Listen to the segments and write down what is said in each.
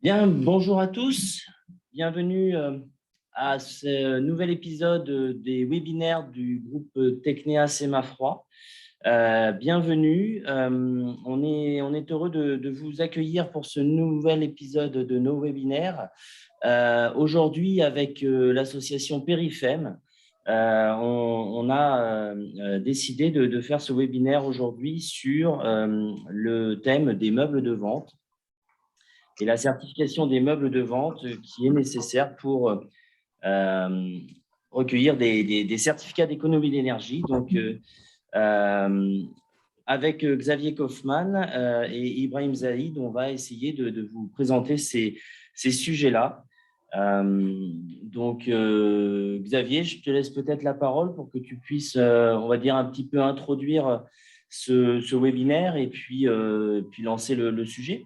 Bien, bonjour à tous. Bienvenue à ce nouvel épisode des webinaires du groupe Technéa Sémafroid. Bienvenue. On est heureux de vous accueillir pour ce nouvel épisode de nos webinaires. Aujourd'hui, avec l'association Périfem, on a décidé de faire ce webinaire aujourd'hui sur le thème des meubles de vente et la certification des meubles de vente qui est nécessaire pour recueillir des certificats d'économie d'énergie. Donc, avec Xavier Kaufmann et Ibrahim Zaïd, on va essayer de vous présenter ces sujets-là. Donc, Xavier, je te laisse peut-être la parole pour que tu puisses, on va dire, un petit peu introduire ce webinaire et puis lancer le sujet.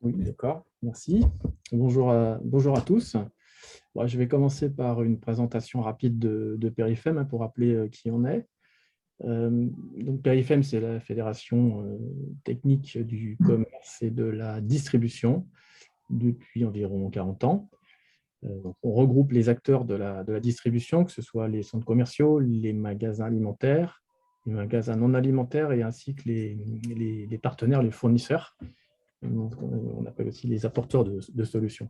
Oui, d'accord, merci. Bonjour à tous. Bon, je vais commencer par une présentation rapide de Périfem pour rappeler qui on est. Donc Périfem, c'est la fédération technique du commerce et de la distribution depuis environ 40 ans. Donc, on regroupe les acteurs de la distribution, que ce soit les centres commerciaux, les magasins alimentaires, les magasins non alimentaires et ainsi que les partenaires, les fournisseurs. On appelle aussi les apporteurs de solutions.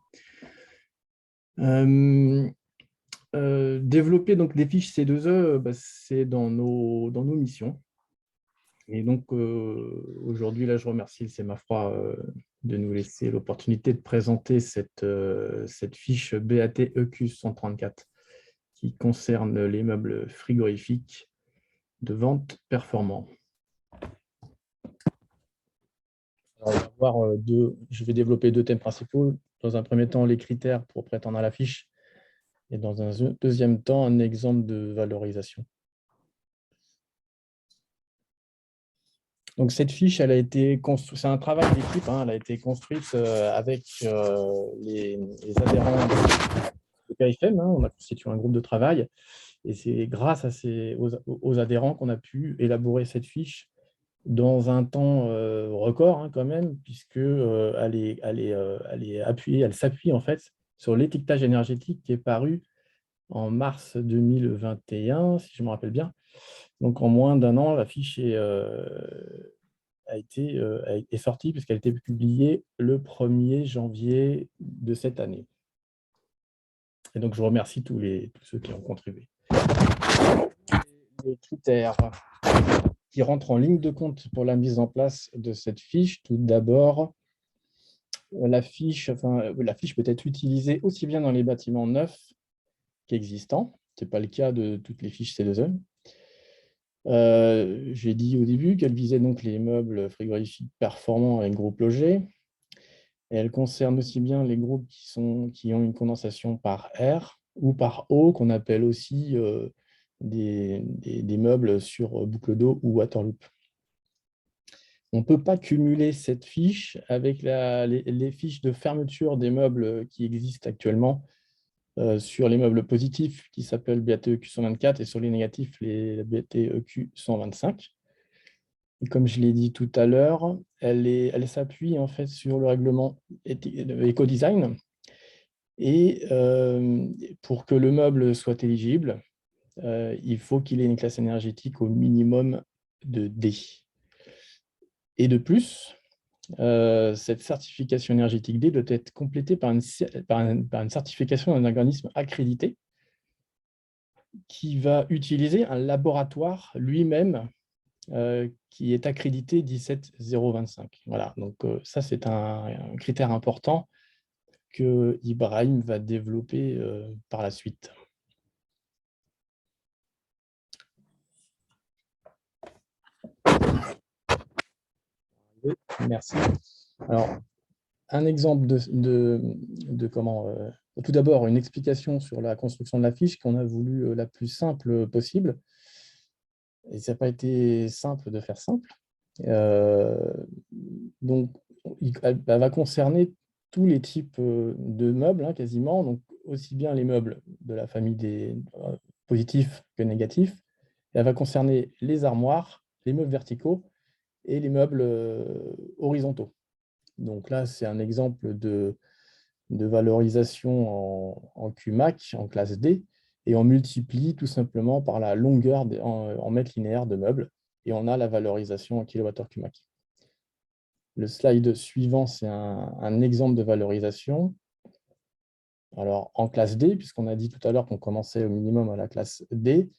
Développer donc des fiches C2E, c'est dans nos missions. Et donc, aujourd'hui, là, je remercie le Sémafroid de nous laisser l'opportunité de présenter cette fiche BAT EQ 134 qui concerne les meubles frigorifiques de vente performants. Alors, je vais développer deux thèmes principaux. Dans un premier temps, les critères pour prétendre à la fiche. Et dans un deuxième temps, un exemple de valorisation. Donc, cette fiche, elle a été construite, c'est un travail d'équipe, elle a été construite avec les adhérents de Périfem. On a constitué un groupe de travail. Et c'est grâce aux adhérents qu'on a pu élaborer cette fiche dans un temps record quand même, puisque elle s'appuie en fait sur l'étiquetage énergétique qui est paru en mars 2021, si je me rappelle bien. Donc, en moins d'un an, la fiche est sortie puisqu'elle a été publiée le 1er janvier de cette année. Et donc, je remercie tous ceux qui ont contribué. Les critères qui rentrent en ligne de compte pour la mise en place de cette fiche. Tout d'abord, la fiche peut être utilisée aussi bien dans les bâtiments neufs qu'existants. Ce n'est pas le cas de toutes les fiches C2E. J'ai dit au début qu'elle visait donc les meubles frigorifiques performants avec groupe logé. Et elle concerne aussi bien les groupes qui ont une condensation par air ou par eau, qu'on appelle aussi des meubles sur boucle d'eau ou waterloop. On ne peut pas cumuler cette fiche avec les fiches de fermeture des meubles qui existent actuellement sur les meubles positifs qui s'appellent BAT-EQ 124 et sur les négatifs, les BAT-EQ 125. Et comme je l'ai dit tout à l'heure, elle s'appuie en fait sur le règlement éco-design. Et pour que le meuble soit éligible, il faut qu'il ait une classe énergétique au minimum de D. Et de plus, cette certification énergétique D doit être complétée par une certification d'un organisme accrédité qui va utiliser un laboratoire lui-même qui est accrédité 17025. Voilà, donc ça, c'est un critère important que Ibrahim va développer par la suite. Merci. Alors, un exemple de comment... tout d'abord, une explication sur la construction de la fiche qu'on a voulu la plus simple possible. Et ça n'a pas été simple de faire simple. Donc, elle va concerner tous les types de meubles, quasiment, donc aussi bien les meubles de la famille des positifs que négatifs. Et elle va concerner les armoires, les meubles verticaux et les meubles horizontaux. Donc là, c'est un exemple de valorisation en QMAC, en classe D, et on multiplie tout simplement par la longueur en mètres linéaires de meubles, et on a la valorisation en kWh QMAC. Le slide suivant, c'est un exemple de valorisation. Alors, en classe D, puisqu'on a dit tout à l'heure qu'on commençait au minimum à la classe D,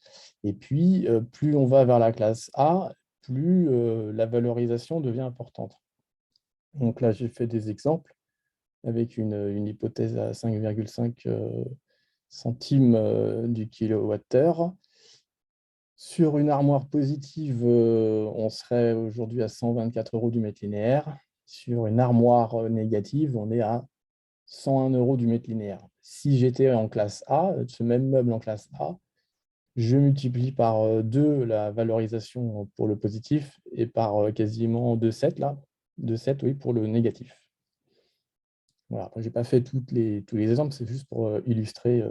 et puis plus on va vers la classe A, plus la valorisation devient importante. Donc là, j'ai fait des exemples avec une hypothèse à 5,5 centimes du kilowattheure. Sur une armoire positive, on serait aujourd'hui à 124 € du mètre linéaire. Sur une armoire négative, on est à 101 € du mètre linéaire. Si j'étais en classe A, ce même meuble en classe A, je multiplie par 2 la valorisation pour le positif et par quasiment 2,7 là, 2,7 oui, pour le négatif. Voilà, je n'ai pas fait tous les exemples, c'est juste pour illustrer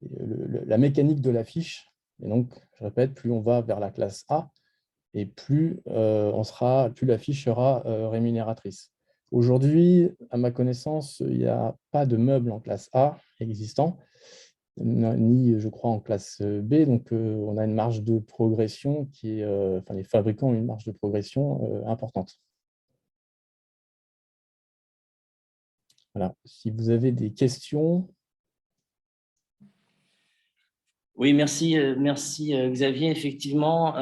la mécanique de la fiche. Et donc, je répète, plus on va vers la classe A, et plus la fiche sera rémunératrice. Aujourd'hui, à ma connaissance, il n'y a pas de meubles en classe A existant, ni, je crois, en classe B. Donc, on a une marge de progression qui est, enfin, les fabricants ont une marge de progression importante. Voilà. Si vous avez des questions. Oui, merci Xavier. Effectivement,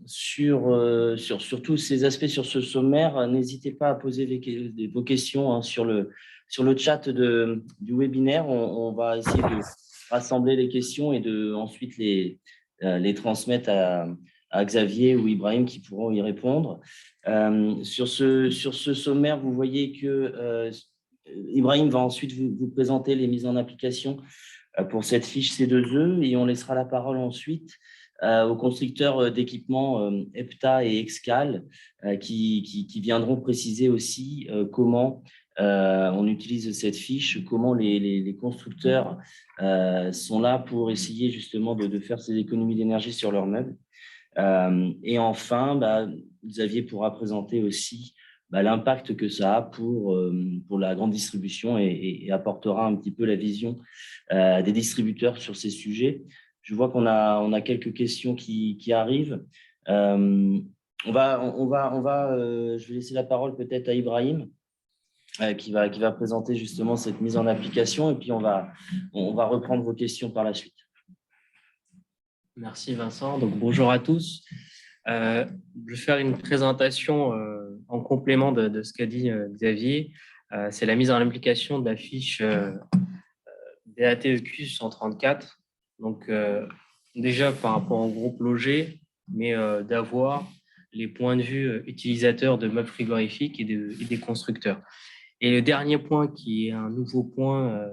sur tous ces aspects sur ce sommaire, n'hésitez pas à poser vos questions hein, sur le chat du webinaire. On va essayer de rassembler les questions et de ensuite les transmettre à Xavier ou Ibrahim qui pourront y répondre. Sur ce sommaire, vous voyez que Ibrahim va ensuite vous présenter les mises en application pour cette fiche C2E et on laissera la parole ensuite aux constructeurs d'équipements EPTA et Excal qui viendront préciser aussi comment on utilise cette fiche, comment les constructeurs sont là pour essayer justement de faire ces économies d'énergie sur leurs meubles. Et enfin, Xavier pourra présenter aussi l'impact que ça a pour la grande distribution et apportera un petit peu la vision des distributeurs sur ces sujets. Je vois qu'on a quelques questions qui arrivent. Je vais laisser la parole peut-être à Ibrahim qui va présenter justement cette mise en application et puis on va reprendre vos questions par la suite. Merci Vincent. Donc, bonjour à tous. Je vais faire une présentation en complément de ce qu'a dit Xavier. C'est la mise en application de la fiche BATEQ 134. Donc, déjà par rapport au groupe logé, mais d'avoir les points de vue utilisateurs de meubles frigorifiques et des constructeurs. Et le dernier point, qui est un nouveau point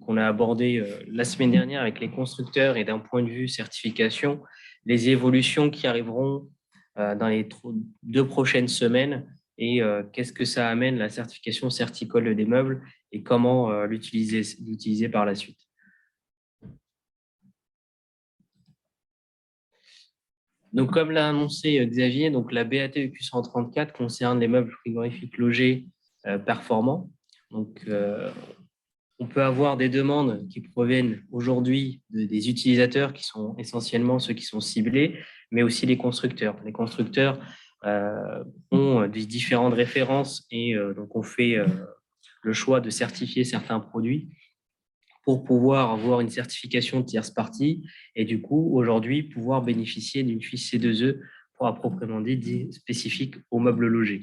qu'on a abordé la semaine dernière avec les constructeurs et d'un point de vue certification, les évolutions qui arriveront dans les 2 prochaines semaines et qu'est-ce que ça amène la certification Certicole des meubles et comment l'utiliser par la suite. Donc, comme l'a annoncé Xavier, donc la BATEQ 134 concerne les meubles frigorifiques logés performants. Donc, on peut avoir des demandes qui proviennent aujourd'hui des utilisateurs qui sont essentiellement ceux qui sont ciblés, mais aussi les constructeurs. Les constructeurs ont des différentes références et donc on fait le choix de certifier certains produits pour pouvoir avoir une certification tierce partie et du coup, aujourd'hui, pouvoir bénéficier d'une fiche C2E pour à proprement dit spécifique aux meubles logés.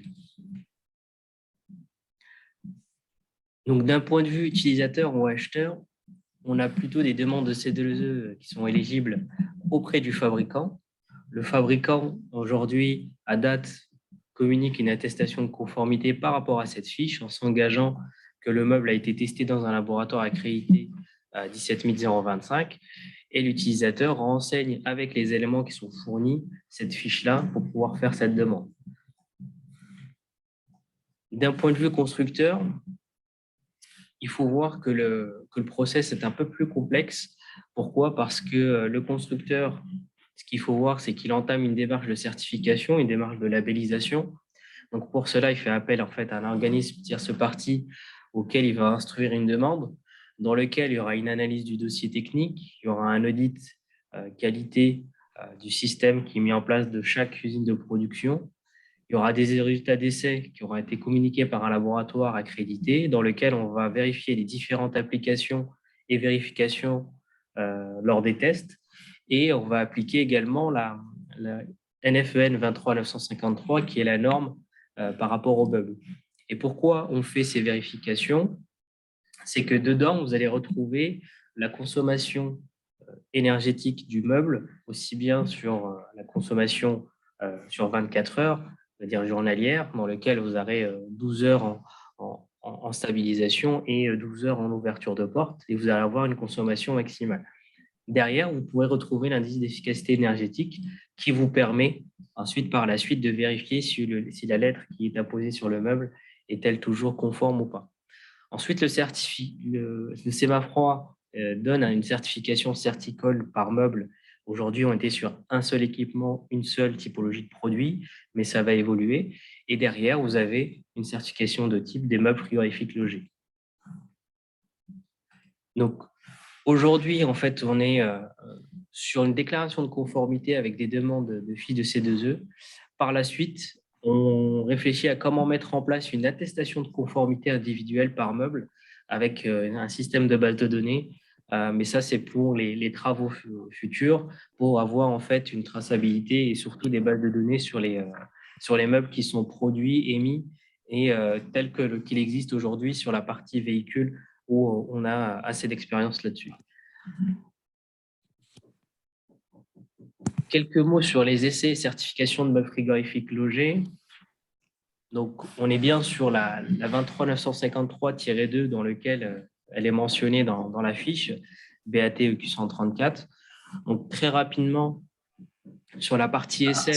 Donc, d'un point de vue utilisateur ou acheteur, on a plutôt des demandes de C2E qui sont éligibles auprès du fabricant. Le fabricant, aujourd'hui, à date, communique une attestation de conformité par rapport à cette fiche en s'engageant que le meuble a été testé dans un laboratoire accrédité 17025 et l'utilisateur renseigne avec les éléments qui sont fournis cette fiche-là pour pouvoir faire cette demande. D'un point de vue constructeur, il faut voir que le process est un peu plus complexe. Pourquoi ? Parce que le constructeur, ce qu'il faut voir, c'est qu'il entame une démarche de certification, une démarche de labellisation Donc, pour cela, il fait appel en fait, à un organisme tierce partie auquel il va instruire une demande, dans lequel il y aura une analyse du dossier technique, il y aura un audit qualité du système qui est mis en place de chaque usine de production. Il y aura des résultats d'essais qui auront été communiqués par un laboratoire accrédité dans lequel on va vérifier les différentes applications et vérifications lors des tests. Et on va appliquer également la NFEN 23953 qui est la norme par rapport au bubble. Et pourquoi on fait ces vérifications? C'est que dedans, vous allez retrouver la consommation énergétique du meuble, aussi bien sur la consommation sur 24 heures, c'est-à-dire journalière, dans lequel vous aurez 12 heures en stabilisation et 12 heures en ouverture de porte, et vous allez avoir une consommation maximale. Derrière, vous pourrez retrouver l'indice d'efficacité énergétique qui vous permet ensuite, par la suite, de vérifier si la lettre qui est apposée sur le meuble est-elle toujours conforme ou pas. Ensuite, le Sémafroid donne une certification Certicol par meuble. Aujourd'hui, on était sur un seul équipement, une seule typologie de produit, mais ça va évoluer. Et derrière, vous avez une certification de type des meubles frigorifiques logés. Donc, aujourd'hui, en fait, on est sur une déclaration de conformité avec des demandes de fiches de C2E. Par la suite, on réfléchit à comment mettre en place une attestation de conformité individuelle par meuble avec un système de base de données. Mais ça, c'est pour les travaux futurs, pour avoir en fait une traçabilité et surtout des bases de données sur les meubles qui sont produits, émis et tels qu'il existe aujourd'hui sur la partie véhicule où on a assez d'expérience là-dessus. Quelques mots sur les essais et certifications de meubles frigorifiques logés. Donc, on est bien sur la 23953-2 dans lequel elle est mentionnée dans la fiche BAT EQ 134. Donc, très rapidement, sur la partie essai,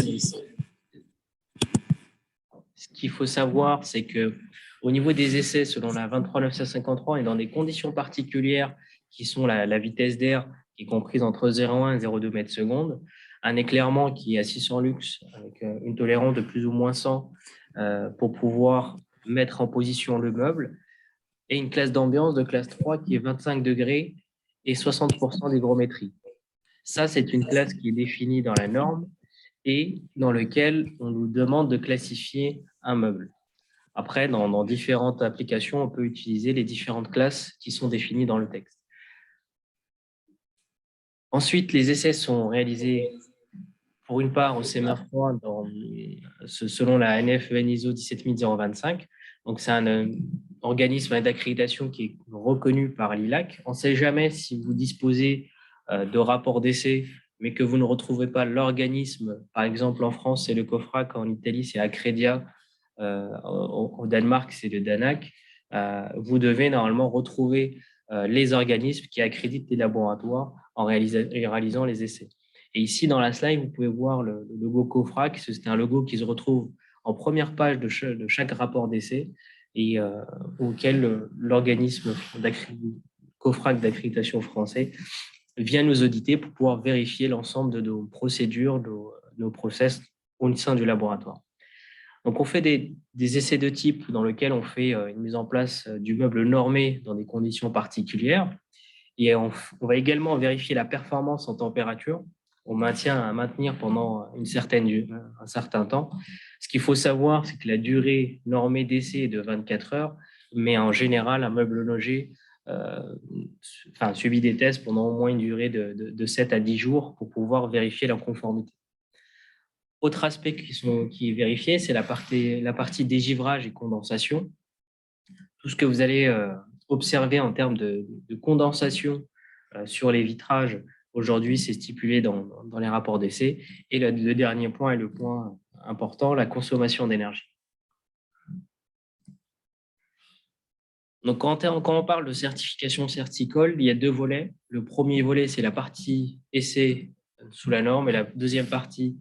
ce qu'il faut savoir, c'est que au niveau des essais, selon la 23953 et dans des conditions particulières qui sont la vitesse d'air qui est comprise entre 0,1 et 0,2 mètres secondes, un éclairement qui est à 600 lux avec une tolérance de plus ou moins 100 pour pouvoir mettre en position le meuble et une classe d'ambiance de classe 3 qui est 25 degrés et 60% d'hygrométrie. Ça, c'est une classe qui est définie dans la norme et dans lequel on nous demande de classifier un meuble. Après, dans différentes applications, on peut utiliser les différentes classes qui sont définies dans le texte. Ensuite, les essais sont réalisés pour une part au Sémafroid selon la NFEN ISO 17025. Donc, c'est un organisme d'accréditation qui est reconnu par l'ILAC. On ne sait jamais si vous disposez de rapports d'essai, mais que vous ne retrouvez pas l'organisme. Par exemple, en France, c'est le COFRAC, en Italie, c'est Accredia, au Danemark, c'est le DANAC. Vous devez normalement retrouver les organismes qui accréditent les laboratoires en réalisant les essais. Et ici, dans la slide, vous pouvez voir le logo COFRAC. C'est un logo qui se retrouve en première page de chaque rapport d'essai et auquel l'organisme COFRAC d'accréditation français vient nous auditer pour pouvoir vérifier l'ensemble de nos procédures, nos process au sein du laboratoire. Donc, on fait des essais de type dans lesquels on fait une mise en place du meuble normé dans des conditions particulières. Et on va également vérifier la performance en température. On maintient à maintenir pendant un certain temps. Ce qu'il faut savoir, c'est que la durée normée d'essai est de 24 heures, mais en général, un meuble logé subit des tests pendant au moins une durée de 7 à 10 jours pour pouvoir vérifier leur conformité. Autre aspect qui est vérifié, c'est la partie dégivrage et condensation. Tout ce que vous allez observer en termes de condensation sur les vitrages, aujourd'hui, c'est stipulé dans les rapports d'essai. Et le dernier point est le point important, la consommation d'énergie. Donc, quand on parle de certification Certicol, il y a deux volets. Le premier volet, c'est la partie essai sous la norme et la deuxième partie,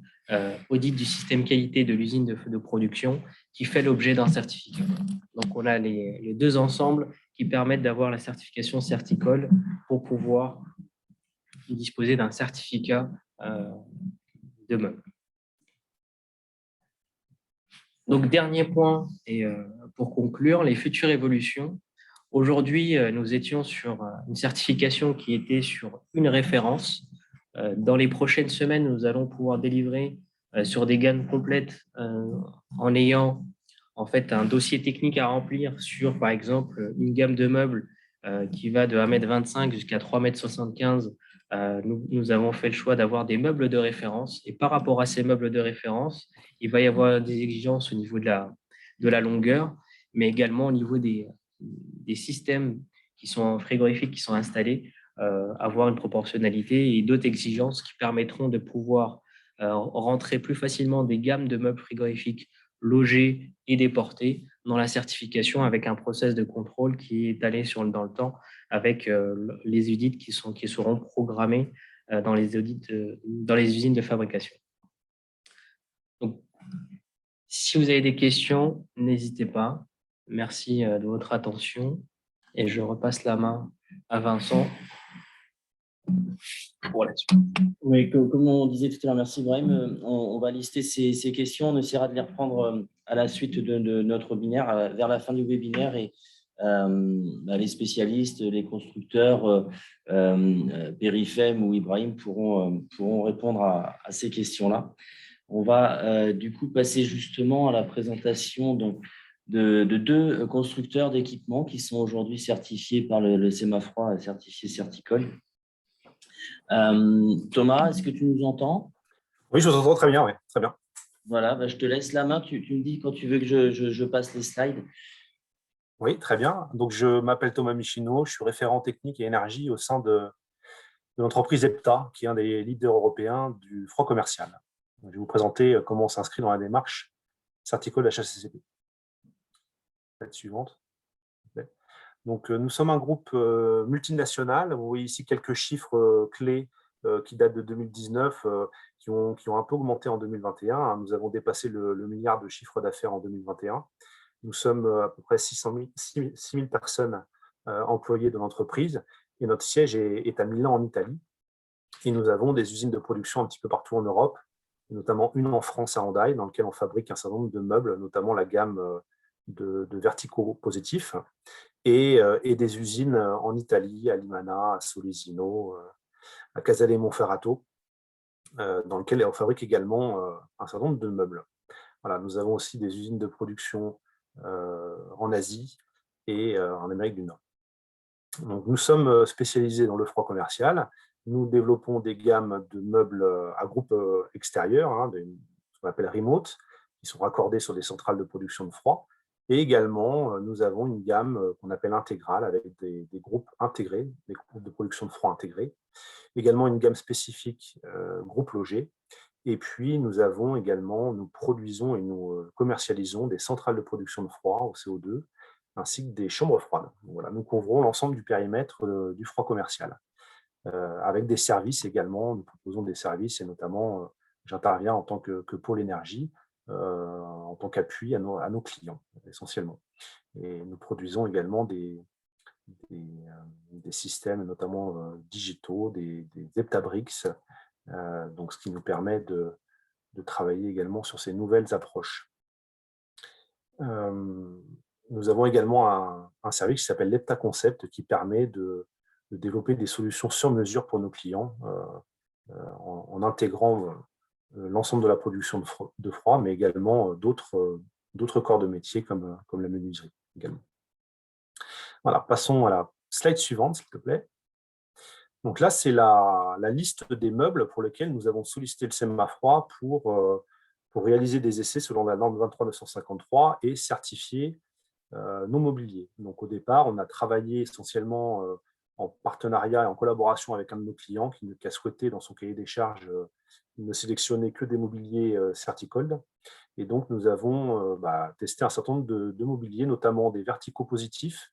audit du système qualité de l'usine de production qui fait l'objet d'un certificat. Donc, on a les deux ensembles qui permettent d'avoir la certification Certicol pour pouvoir disposer d'un certificat de meuble. Donc, dernier point, et pour conclure, les futures évolutions. Aujourd'hui, nous étions sur une certification qui était sur une référence. Dans les prochaines semaines, nous allons pouvoir délivrer sur des gammes complètes en ayant en fait un dossier technique à remplir sur, par exemple, une gamme de meubles qui va de 1,25 m jusqu'à 3,75 m. Nous avons fait le choix d'avoir des meubles de référence. Et par rapport à ces meubles de référence, il va y avoir des exigences au niveau de la longueur, mais également au niveau des systèmes qui sont frigorifiques qui sont installés, avoir une proportionnalité et d'autres exigences qui permettront de pouvoir rentrer plus facilement des gammes de meubles frigorifiques logés et déportés dans la certification avec un process de contrôle qui est étalé dans le temps avec les audits qui seront programmés dans les audits, dans les usines de fabrication. Donc, si vous avez des questions, n'hésitez pas. Merci de votre attention et je repasse la main à Vincent pour la suite. Oui, comme on disait tout à l'heure, merci Ibrahim. On va lister ces questions. On essaiera de les reprendre à la suite de notre webinaire, vers la fin du webinaire. Et les spécialistes, les constructeurs, Périfem ou Ibrahim pourront répondre à ces questions-là. On va du coup passer justement à la présentation de deux constructeurs d'équipements qui sont aujourd'hui certifiés par le SEMAFROID, certifié Certicol. Thomas, est-ce que tu nous entends? Oui, je vous entends très bien, oui, très bien. Voilà, je te laisse la main. Tu me dis quand tu veux que je passe les slides. Oui, très bien. Donc, je m'appelle Thomas Michino, je suis référent technique et énergie au sein de l'entreprise EPTA, qui est un des leaders européens du froid commercial. Donc, je vais vous présenter comment on s'inscrit dans la démarche Certicol HACCP. Slide suivante. Donc, nous sommes un groupe multinational. Vous voyez ici quelques chiffres clés qui datent de 2019, qui ont un peu augmenté en 2021. Nous avons dépassé le milliard de chiffre d'affaires en 2021. Nous sommes à peu près 6 000 personnes employées de l'entreprise et notre siège est à Milan, en Italie. Et nous avons des usines de production un petit peu partout en Europe, notamment une en France à Hendaye, dans laquelle on fabrique un certain nombre de meubles, notamment la gamme de verticaux positifs, et des usines en Italie, à Limana, à Solesino, à Casale Monferrato, dans lesquelles on fabrique également un certain nombre de meubles. Voilà, nous avons aussi des usines de production en Asie et en Amérique du Nord. Donc, nous sommes spécialisés dans le froid commercial. Nous développons des gammes de meubles à groupe extérieur, ce qu'on appelle remote, qui sont raccordés sur des centrales de production de froid. Et également, nous avons une gamme qu'on appelle intégrale, avec des groupes intégrés, des groupes de production de froid intégrés. Également une gamme spécifique groupe logé. Et puis, nous produisons et nous commercialisons des centrales de production de froid au CO2, ainsi que des chambres froides. Voilà, nous couvrons l'ensemble du périmètre du froid commercial. Avec des services également, nous proposons des services et notamment, j'interviens en tant que pôle énergie, en tant qu'appui à nos clients essentiellement. Et nous produisons également des systèmes notamment digitaux, des Heptabricks, donc ce qui nous permet de travailler également sur ces nouvelles approches. Nous avons également un service qui s'appelle l'Hepta Concept, qui permet de développer des solutions sur mesure pour nos clients en intégrant l'ensemble de la production de froid, mais également d'autres corps de métier comme la menuiserie également. Voilà, passons à la slide suivante, s'il te plaît. Donc là, c'est la liste des meubles pour lesquels nous avons sollicité le SEMAFROID pour réaliser des essais selon la norme 23953 et certifier nos mobiliers. Donc au départ, on a travaillé essentiellement en partenariat et en collaboration avec un de nos clients qui a souhaité, dans son cahier des charges, ne sélectionner que des mobiliers Certicold. Et donc, nous avons testé un certain nombre de mobiliers, notamment des verticaux positifs,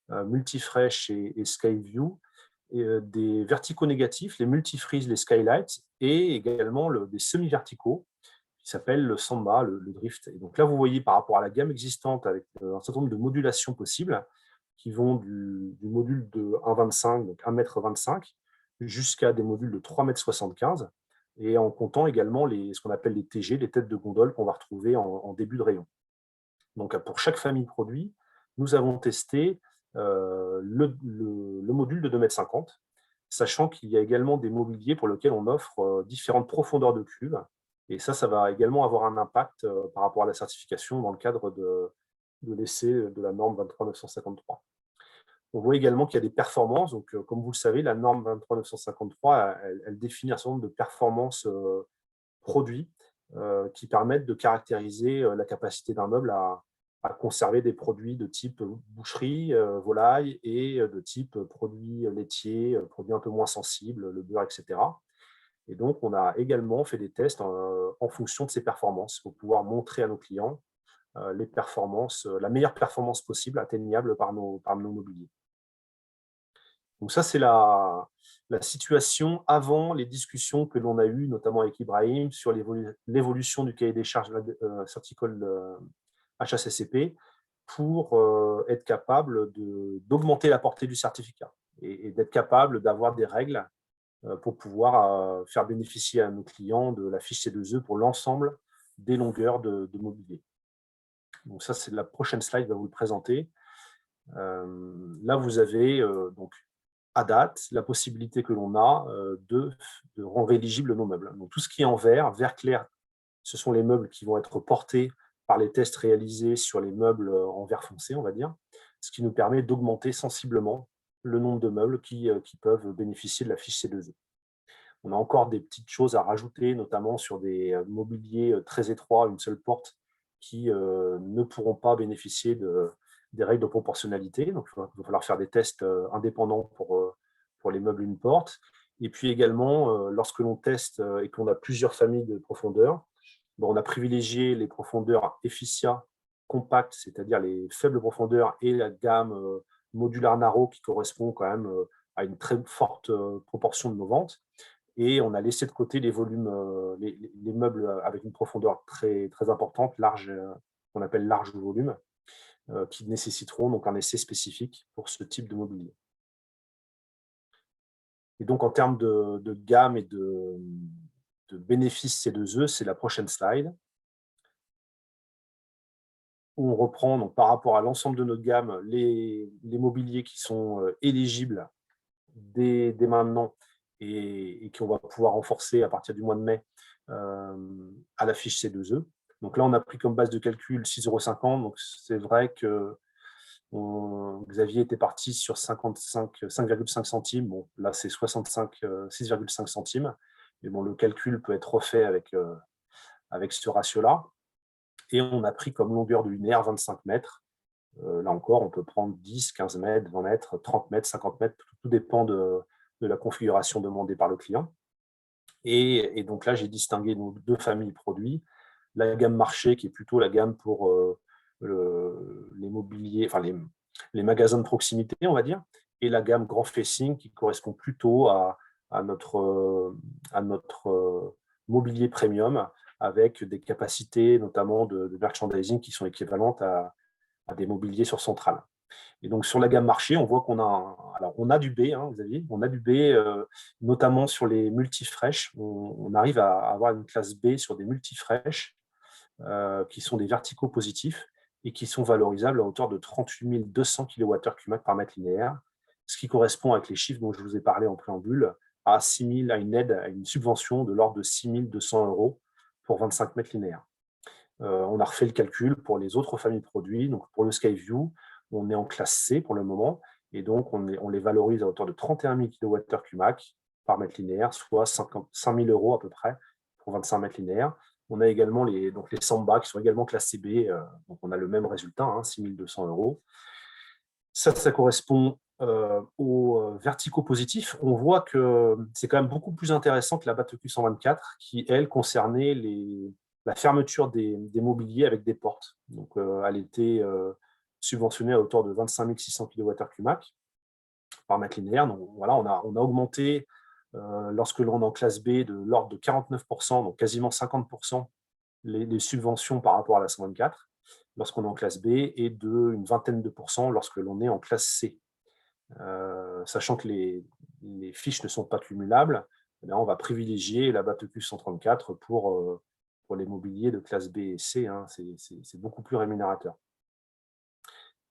Multifresh et Skyview, et des verticaux négatifs, les Multifreeze, les Skylights, et également des semi-verticaux, qui s'appelle le Samba, le Drift. Et donc là, vous voyez par rapport à la gamme existante, avec un certain nombre de modulations possibles, qui vont du module de 1,25, donc 1,25 m, jusqu'à des modules de 3,75 m. et en comptant également ce qu'on appelle les TG, les têtes de gondole qu'on va retrouver en début de rayon. Donc, pour chaque famille de produits, nous avons testé le module de 2,50 m, sachant qu'il y a également des mobiliers pour lesquels on offre différentes profondeurs de cuve. Et ça va également avoir un impact par rapport à la certification dans le cadre de l'essai de la norme 23953. On voit également qu'il y a des performances. Donc, comme vous le savez, la norme 23953, elle définit un certain nombre de performances produits qui permettent de caractériser la capacité d'un meuble à conserver des produits de type boucherie, volaille, et de type produits laitiers, produits un peu moins sensibles, le beurre, etc. Et donc, on a également fait des tests en fonction de ces performances pour pouvoir montrer à nos clients les performances, la meilleure performance possible atteignable par nos mobiliers. Donc ça, c'est la situation avant les discussions que l'on a eues, notamment avec Ibrahim, sur l'évolution du cahier des charges certicole HACCP pour être capable d'augmenter la portée du certificat et d'être capable d'avoir des règles pour pouvoir faire bénéficier à nos clients de la fiche C2E pour l'ensemble des longueurs de mobilier. Donc ça, c'est la prochaine slide qui va vous le présenter. Là, vous avez donc à date la possibilité que l'on a de rendre éligibles nos meubles. Donc tout ce qui est en vert clair, ce sont les meubles qui vont être portés par les tests réalisés sur les meubles en vert foncé, on va dire, ce qui nous permet d'augmenter sensiblement le nombre de meubles qui peuvent bénéficier de la fiche C2E. On a encore des petites choses à rajouter, notamment sur des mobiliers très étroits, une seule porte, qui ne pourront pas bénéficier des règles de proportionnalité. Donc, il va falloir faire des tests indépendants pour les meubles une porte. Et puis également, lorsque l'on teste et qu'on a plusieurs familles de profondeurs, on a privilégié les profondeurs Efficia compactes, c'est-à-dire les faibles profondeurs, et la gamme Modular Narrow qui correspond quand même à une très forte proportion de nos ventes. Et on a laissé de côté les volumes, les meubles avec une profondeur très, très importante, large, qu'on appelle large volume, qui nécessiteront donc un essai spécifique pour ce type de mobilier. Et donc, en termes de gamme et de bénéfices C2E, c'est la prochaine slide, où on reprend donc, par rapport à l'ensemble de notre gamme les mobiliers qui sont éligibles dès maintenant et qu'on va pouvoir renforcer à partir du mois de mai à la fiche C2E. Donc là, on a pris comme base de calcul 6,50 €. Donc c'est vrai que Xavier était parti sur 5,5 centimes. Bon, là, c'est 6,5 centimes. Mais bon, le calcul peut être refait avec ce ratio-là. Et on a pris comme longueur de linéaire 25 mètres. Là encore, on peut prendre 10, 15 mètres, 20 mètres, 30 mètres, 50 mètres. Tout dépend de la configuration demandée par le client. Et donc là, j'ai distingué nos deux familles produits. La gamme marché, qui est plutôt la gamme pour les mobiliers, enfin les magasins de proximité, on va dire, et la gamme grand facing, qui correspond plutôt à notre mobilier premium, avec des capacités notamment de merchandising qui sont équivalentes à des mobiliers sur centrale. Et donc, sur la gamme marché, on voit qu'on a du B, hein, Xavier, on a du B, notamment sur les multifresh. On arrive à avoir une classe B sur des multifresh qui sont des verticaux positifs et qui sont valorisables à hauteur de 38 200 kWh par mètre linéaire, ce qui correspond avec les chiffres dont je vous ai parlé en préambule, à une aide, à une subvention de l'ordre de 6 200 € pour 25 mètres linéaires. On a refait le calcul pour les autres familles de produits. Donc, pour le Skyview, on est en classe C pour le moment, et donc on les valorise à hauteur de 31 000 kWh par mètre linéaire, soit 5 000 € à peu près pour 25 mètres linéaires. On a également les Samba qui sont également classés B, donc on a le même résultat, hein, 6 200 €. Ça correspond aux verticaux positifs. On voit que c'est quand même beaucoup plus intéressant que la BATEQ 124 qui, elle, concernait la fermeture des mobiliers avec des portes. Donc, elle était subventionnée à hauteur de 25 600 kWh par mètre linéaire. Donc, voilà, on a augmenté, lorsque l'on est en classe B, de l'ordre de 49%, donc quasiment 50%, les subventions par rapport à la 124, lorsqu'on est en classe B, et d'une vingtaine de pourcents lorsque l'on est en classe C. Sachant que les fiches ne sont pas cumulables, eh bien, on va privilégier la BATEQ 134 pour les mobiliers de classe B et C. Hein, c'est beaucoup plus rémunérateur.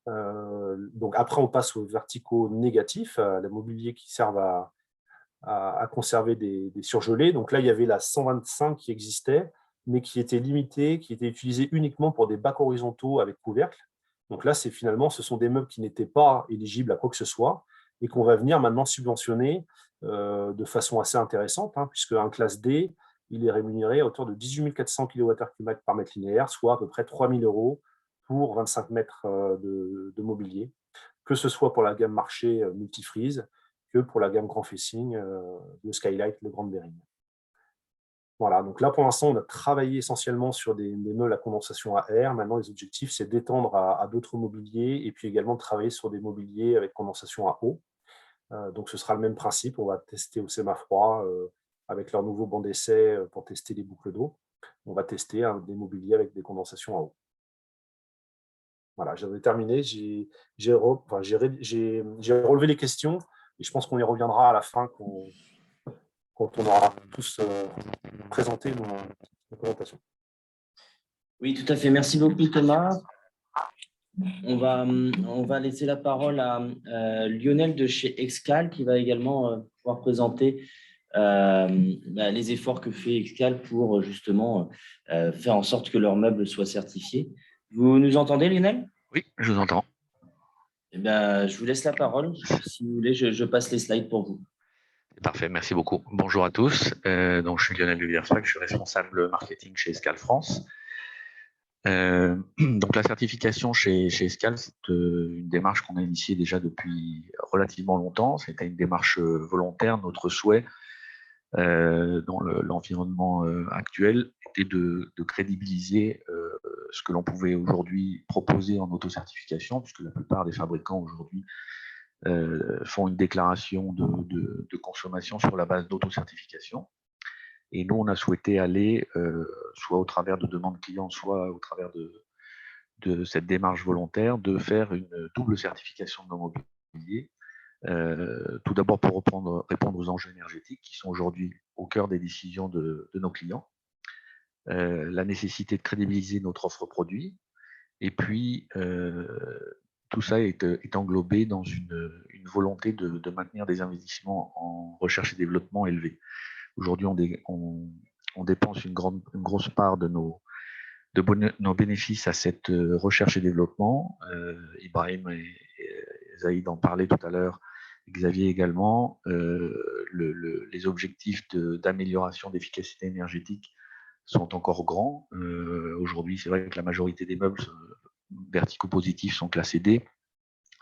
Donc après, on passe aux verticaux négatifs, les mobiliers qui servent à conserver des surgelés. Donc là, il y avait la 125 qui existait, mais qui était limitée, qui était utilisée uniquement pour des bacs horizontaux avec couvercle. Donc là, finalement, ce sont des meubles qui n'étaient pas éligibles à quoi que ce soit et qu'on va venir maintenant subventionner de façon assez intéressante, hein, puisque un classe D, il est rémunéré à hauteur de 18 400 kWh par mètre linéaire, soit à peu près 3 000 € pour 25 mètres de mobilier, que ce soit pour la gamme marché multifreeze que pour la gamme Grand Facing de Skylight, le Grand Berry. Voilà, donc là pour l'instant on a travaillé essentiellement sur des meubles à condensation à air. Maintenant les objectifs c'est d'étendre à d'autres mobiliers et puis également de travailler sur des mobiliers avec condensation à eau. Donc ce sera le même principe, on va tester au SEMA-Froid avec leur nouveau banc d'essai pour tester les boucles d'eau. On va tester des mobiliers avec des condensations à eau. Voilà, j'avais terminé, j'ai relevé les questions et je pense qu'on y reviendra à la fin quand on aura tous présenté nos présentations. Oui, tout à fait. Merci beaucoup, Thomas. On va laisser la parole à Lionel de chez Excal qui va également pouvoir présenter les efforts que fait Excal pour justement faire en sorte que leurs meubles soient certifiés. Vous nous entendez, Lionel? Oui, je vous entends. Eh bien, je vous laisse la parole. Si vous voulez, je passe les slides pour vous. Parfait, merci beaucoup. Bonjour à tous. Donc, je suis Lionel de Vierspac, je suis responsable marketing chez Escal France. Donc, la certification chez Escal, c'est une démarche qu'on a initiée déjà depuis relativement longtemps. C'était une démarche volontaire. Notre souhait dans l'environnement actuel était de crédibiliser ce que l'on pouvait aujourd'hui proposer en autocertification, puisque la plupart des fabricants aujourd'hui font une déclaration de consommation sur la base d'autocertification. Et nous, on a souhaité aller, soit au travers de demandes clients, soit au travers de cette démarche volontaire, de faire une double certification de nos mobiliers. Tout d'abord pour répondre aux enjeux énergétiques qui sont aujourd'hui au cœur des décisions de nos clients. La nécessité de crédibiliser notre offre produit. Et puis, tout ça est englobé dans une volonté de maintenir des investissements en recherche et développement élevés. Aujourd'hui, on dépense une grosse part de nos bénéfices à cette recherche et développement. Ibrahim et Zaïd en parlaient tout à l'heure, Xavier également. Les objectifs d'amélioration d'efficacité énergétique sont encore grands. Aujourd'hui, c'est vrai que la majorité des meubles verticaux positifs sont classés D.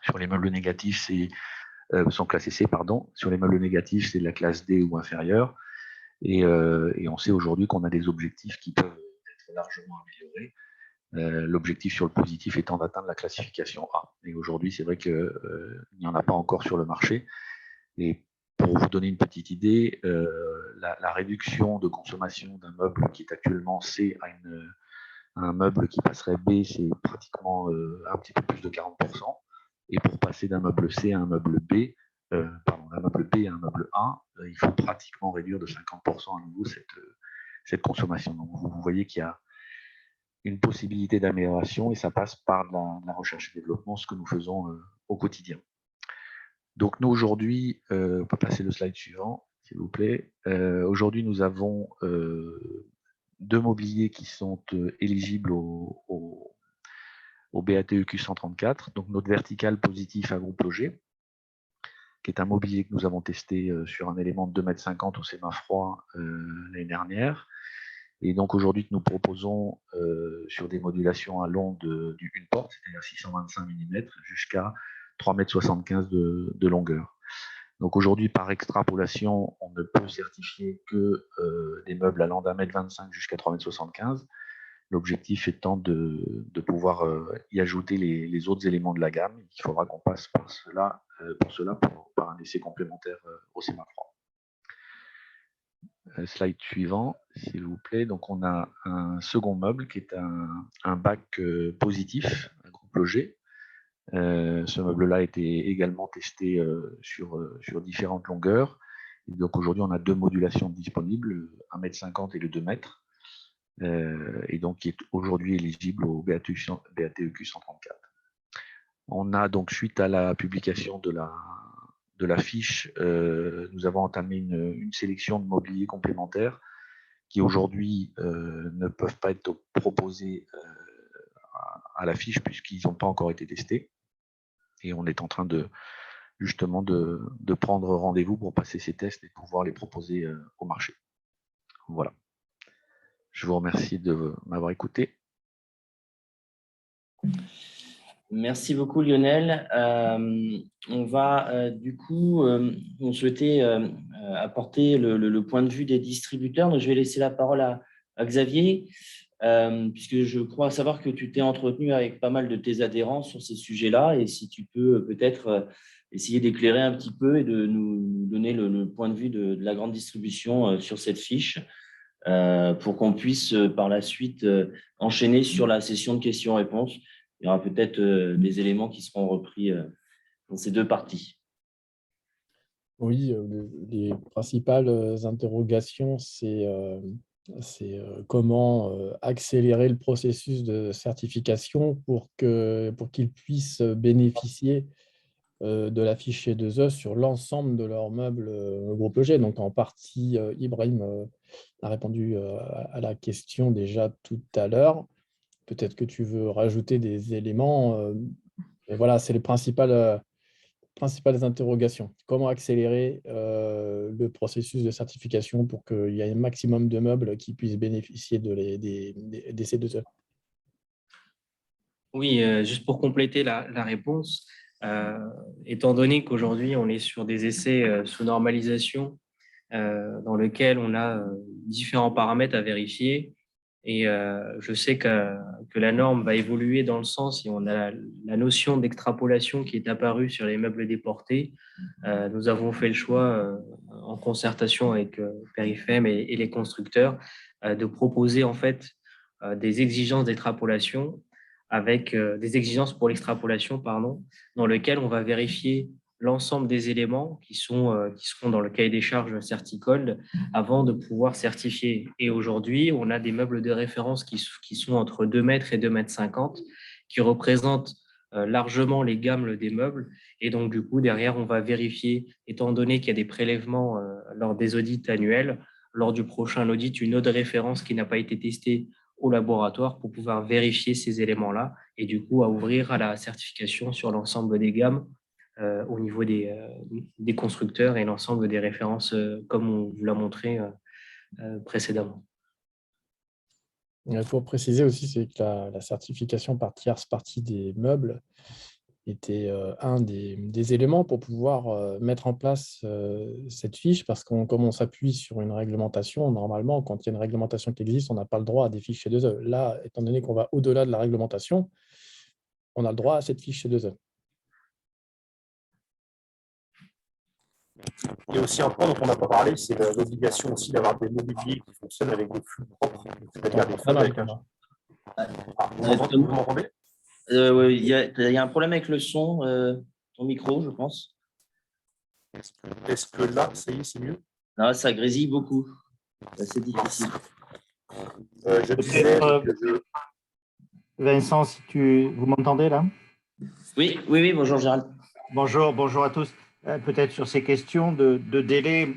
Sur les meubles négatifs, sont classés C, pardon. Sur les meubles négatifs, c'est de la classe D ou inférieure. Et on sait aujourd'hui qu'on a des objectifs qui peuvent être largement améliorés. L'objectif sur le positif étant d'atteindre la classification A. Et aujourd'hui, c'est vrai qu'il n'y en a pas encore sur le marché. Et pour vous donner une petite idée, la réduction de consommation d'un meuble qui est actuellement C à un meuble qui passerait B, c'est pratiquement un petit peu plus de 40%. Et pour passer d'un meuble C à un meuble B, d'un meuble B à un meuble A, il faut pratiquement réduire de 50% à nouveau cette consommation. Donc vous voyez qu'il y a une possibilité d'amélioration et ça passe par la recherche et développement, ce que nous faisons au quotidien. Donc nous aujourd'hui, on peut passer le slide suivant, s'il vous plaît. Aujourd'hui, nous avons deux mobiliers qui sont éligibles au BATEQ 134, donc notre vertical positif à groupe logé, qui est un mobilier que nous avons testé sur un élément de 2,50 m au SEMA-Froid l'année dernière. Et donc aujourd'hui, nous proposons sur des modulations à long d'une porte, c'est-à-dire 625 mm, jusqu'à 3,75 m de longueur. Donc aujourd'hui, par extrapolation, on ne peut certifier que des meubles allant d'1,25 m jusqu'à 3,75 m. L'objectif étant de pouvoir y ajouter les autres éléments de la gamme. Il faudra qu'on passe par un essai complémentaire au SEMA-Froid. Slide suivant, s'il vous plaît. Donc, on a un second meuble qui est un bac positif, un groupe logé. Ce meuble-là a été également testé sur différentes longueurs. Et donc aujourd'hui, on a 2 modulations disponibles, le 1,50 m et le 2 m, et donc qui est aujourd'hui éligible au BATEQ 134. On a donc, suite à la publication de la fiche, nous avons entamé une sélection de mobilier complémentaires qui aujourd'hui ne peuvent pas être proposés à la fiche puisqu'ils n'ont pas encore été testés. Et on est en train justement de prendre rendez-vous pour passer ces tests et pouvoir les proposer au marché. Voilà. Je vous remercie de m'avoir écouté. Merci beaucoup Lionel. On va du coup on souhaitait apporter le point de vue des distributeurs. Donc, je vais laisser la parole à Xavier, puisque je crois savoir que tu t'es entretenu avec pas mal de tes adhérents sur ces sujets-là, et si tu peux peut-être essayer d'éclairer un petit peu et de nous donner le point de vue de la grande distribution sur cette fiche, pour qu'on puisse par la suite enchaîner sur la session de questions-réponses. Il y aura peut-être des éléments qui seront repris dans ces deux parties. Oui, les principales interrogations, c'est comment accélérer le processus de certification pour qu'ils puissent bénéficier de la fiche C2E sur l'ensemble de leurs meubles groupe EG. Donc, en partie, Ibrahim a répondu à la question déjà tout à l'heure. Peut-être que tu veux rajouter des éléments. Et voilà, c'est les principales interrogations. Comment accélérer le processus de certification pour qu'il y ait un maximum de meubles qui puissent bénéficier des C2E? Oui, juste pour compléter la réponse, étant donné qu'aujourd'hui, on est sur des essais sous normalisation dans lesquels on a différents paramètres à vérifier, et je sais que la norme va évoluer dans le sens, et on a la notion d'extrapolation qui est apparue sur les meubles déportés. Nous avons fait le choix, en concertation avec Perifem et les constructeurs, de proposer en fait des exigences d'extrapolation avec des exigences pour l'extrapolation, pardon, dans lequel on va vérifier l'ensemble des éléments qui seront dans le cahier des charges Certicold avant de pouvoir certifier. Et aujourd'hui, on a des meubles de référence qui sont entre 2 mètres et 2,50 m, qui représentent largement les gammes des meubles. Et donc, du coup, derrière, on va vérifier, étant donné qu'il y a des prélèvements lors des audits annuels, lors du prochain audit, une autre référence qui n'a pas été testée au laboratoire pour pouvoir vérifier ces éléments-là et du coup à ouvrir à la certification sur l'ensemble des gammes au niveau des constructeurs et l'ensemble des références comme on vous l'a montré précédemment. Il faut préciser aussi que la certification par tierce partie des meubles était un des éléments pour pouvoir mettre en place cette fiche, parce que comme on s'appuie sur une réglementation, normalement, quand il y a une réglementation qui existe, on n'a pas le droit à des fiches C2E. Là, étant donné qu'on va au-delà de la réglementation, on a le droit à cette fiche C2E. Il y a aussi un point dont on n'a pas parlé, c'est l'obligation aussi d'avoir des mobiliers qui fonctionnent avec des flux propres, c'est-à-dire des flux avec un... Vous m'entendez? Oui, il y a un problème avec le son, ton micro, je pense. Est-ce que là, ça y est, c'est mieux? Non, ça grésille beaucoup. C'est difficile. Je disais Vincent, vous m'entendez là? Oui, bonjour Gérald. Bonjour à tous. Peut-être sur ces questions de délai,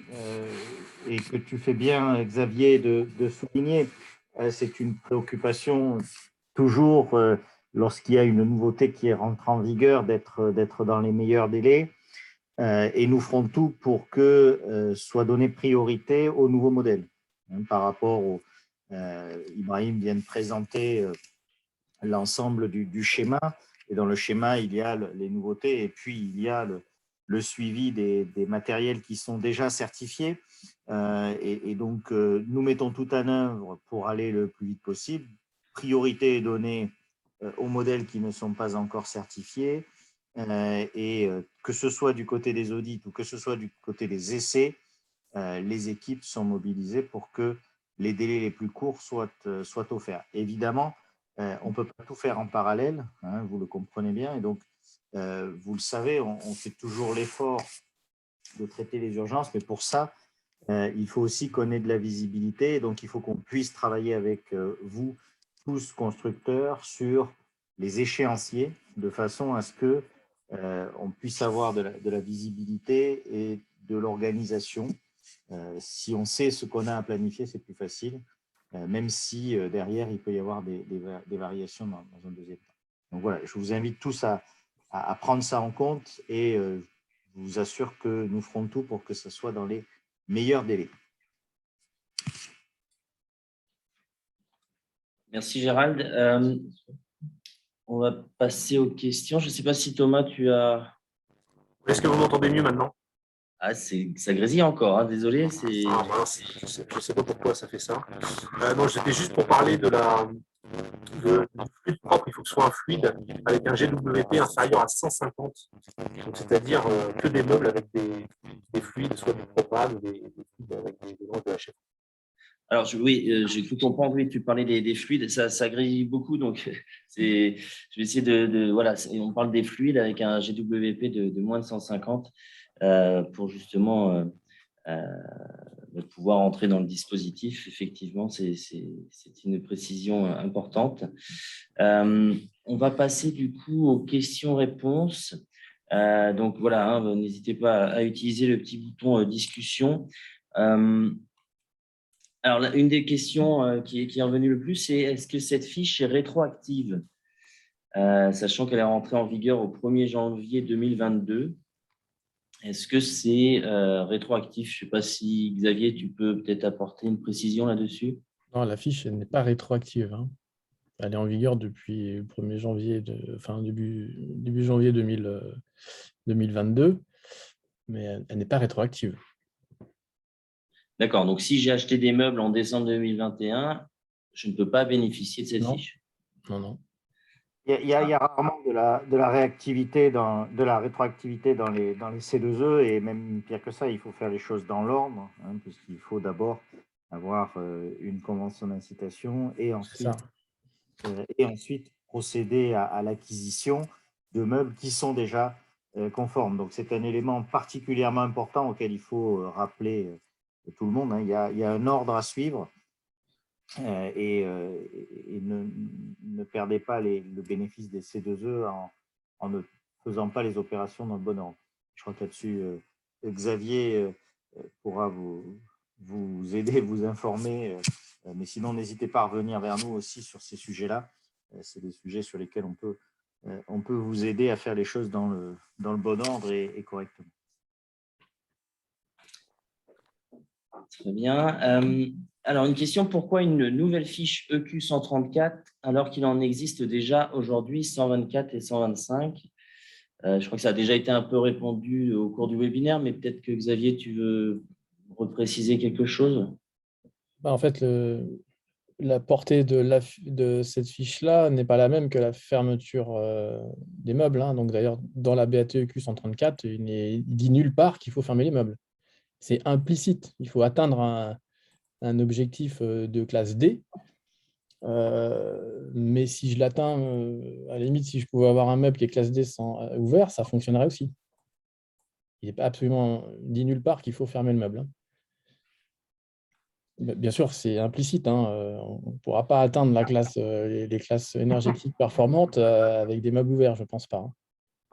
et que tu fais bien, Xavier, de souligner, c'est une préoccupation toujours, lorsqu'il y a une nouveauté qui rentre en vigueur, d'être dans les meilleurs délais. Et nous ferons tout pour que soit donnée priorité au nouveau modèle. Par rapport au... Ibrahim vient de présenter l'ensemble du schéma, et dans le schéma, il y a les nouveautés, et puis il y a le suivi des matériels qui sont déjà certifiés. Et donc, nous mettons tout en œuvre pour aller le plus vite possible. Priorité est donnée aux modèles qui ne sont pas encore certifiés, et que ce soit du côté des audits ou que ce soit du côté des essais, les équipes sont mobilisées pour que les délais les plus courts soient offerts. Évidemment, on ne peut pas tout faire en parallèle, hein, vous le comprenez bien, et donc, vous le savez, on fait toujours l'effort traiter les urgences, mais pour ça, il faut aussi connaître de la visibilité. Donc, il faut qu'on puisse travailler avec vous, tous constructeurs, sur les échéanciers, de façon à ce que on puisse avoir de la visibilité et de l'organisation. Si on sait ce qu'on a à planifier, c'est plus facile, même si derrière, il peut y avoir des variations dans un deuxième temps. Donc voilà, je vous invite tous à prendre ça en compte et je vous assure que nous ferons tout pour que ce soit dans les meilleurs délais. Merci Gérald. On va passer aux questions. Je ne sais pas si Thomas, tu as… Est-ce que vous m'entendez mieux maintenant? Ah, ça grésille encore, hein. Désolé. Ah, mince, je sais pas pourquoi ça fait ça. Non, j'étais juste pour parler du fluide propre. Il faut que ce soit un fluide avec un GWP inférieur à 150. C'est-à-dire que des meubles avec des fluides, soit du propane ou des fluides avec des langes de HF. Alors, oui, j'ai cru comprendre, oui, tu parlais des fluides, ça grésille beaucoup, donc je vais essayer voilà, on parle des fluides avec un GWP de moins de 150 pour justement pouvoir entrer dans le dispositif. Effectivement, c'est une précision importante. On va passer du coup aux questions-réponses. Donc voilà, hein, n'hésitez pas à utiliser le petit bouton discussion. Alors, une des questions qui est revenue le plus, c'est est-ce que cette fiche est rétroactive, sachant qu'elle est rentrée en vigueur au 1er janvier 2022. Est-ce que c'est rétroactif? Je ne sais pas si, Xavier, tu peux peut-être apporter une précision là-dessus. Non, la fiche n'est pas rétroactive, hein. Elle est en vigueur depuis le 1er janvier, début janvier 2022, mais elle n'est pas rétroactive. D'accord, donc si j'ai acheté des meubles en décembre 2021, je ne peux pas bénéficier de cette fiche. Non. Il y a rarement de la réactivité, de la rétroactivité dans les C2E, et même pire que ça, il faut faire les choses dans l'ordre, hein, puisqu'il faut d'abord avoir une convention d'incitation et ensuite procéder à l'acquisition de meubles qui sont déjà conformes. Donc, c'est un élément particulièrement important auquel il faut rappeler tout le monde, hein. Il y a un ordre à suivre et ne perdez pas le bénéfice des C2E en ne faisant pas les opérations dans le bon ordre. Je crois que là-dessus, Xavier pourra vous aider, vous informer. Mais sinon, n'hésitez pas à revenir vers nous aussi sur ces sujets-là. C'est des sujets sur lesquels on peut vous aider à faire les choses dans le bon ordre et correctement. Très bien. Alors, une question, pourquoi une nouvelle fiche EQ 134 alors qu'il en existe déjà aujourd'hui 124 et 125? Je crois que ça a déjà été un peu répondu au cours du webinaire, mais peut-être que Xavier, tu veux repréciser quelque chose? En fait, la portée de cette fiche-là n'est pas la même que la fermeture des meubles, hein. Donc d'ailleurs, dans la BATEQ 134, il dit nulle part qu'il faut fermer les meubles. C'est implicite. Il faut atteindre un objectif de classe D. Mais si je l'atteins, à la limite, si je pouvais avoir un meuble qui est classe D ouvert, ça fonctionnerait aussi. Il n'est pas absolument dit nulle part qu'il faut fermer le meuble, hein. Bien sûr, c'est implicite, hein. On ne pourra pas atteindre les classes énergétiques performantes avec des meubles ouverts, je ne pense pas, hein.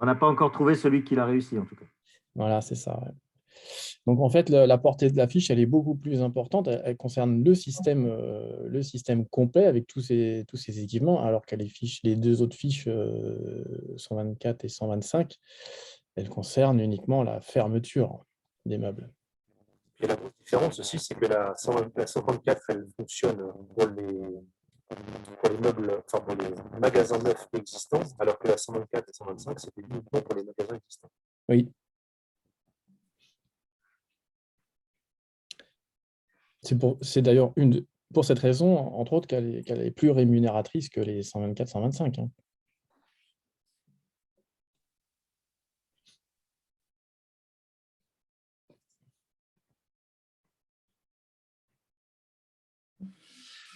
On n'a pas encore trouvé celui qui l'a réussi, en tout cas. Voilà, c'est ça. Ouais. Donc, en fait, la portée de la fiche, elle est beaucoup plus importante. Elle concerne le système complet avec tous ces équipements, alors que les deux autres fiches, 124 et 125, elles concernent uniquement la fermeture des meubles. Et la grosse différence aussi, c'est que la 124, elle fonctionne pour les meubles, enfin pour les magasins neufs existants, alors que la 124 et 125, c'était uniquement pour les magasins existants. Oui. C'est d'ailleurs pour cette raison, entre autres, qu'elle est plus rémunératrice que les 124, 125. Hein.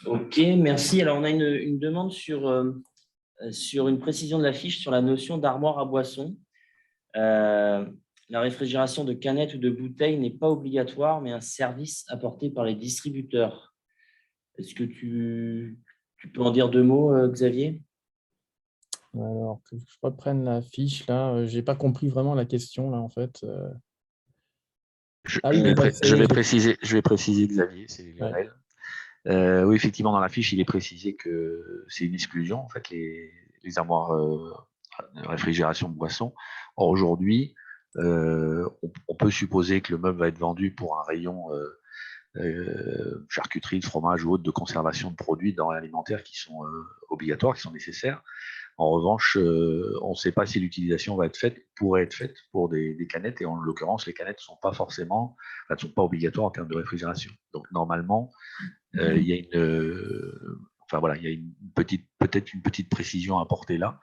Ok, merci. Alors, on a une demande sur une précision de la fiche sur la notion d'armoire à boissons. la réfrigération de canettes ou de bouteilles n'est pas obligatoire, mais un service apporté par les distributeurs. Est-ce que tu peux en dire 2 mots, Xavier? Alors, que je reprenne la fiche, là, je n'ai pas compris vraiment la question, là, en fait. Je, Ah je oui, vais, bah, ça y est, je vais préciser, Xavier, c'est ouais. Lionel. Oui, effectivement, dans la fiche, il est précisé que c'est une exclusion, en fait, les armoires réfrigération de boissons. Or, aujourd'hui, on peut supposer que le meuble va être vendu pour un rayon charcuterie, de fromage ou autre de conservation de produits denrées alimentaires qui sont obligatoires, qui sont nécessaires. En revanche, on ne sait pas si l'utilisation pourrait être faite pour des canettes, et en l'occurrence, les canettes ne sont pas obligatoires en termes de réfrigération. Donc, normalement, il y a peut-être une petite précision à apporter là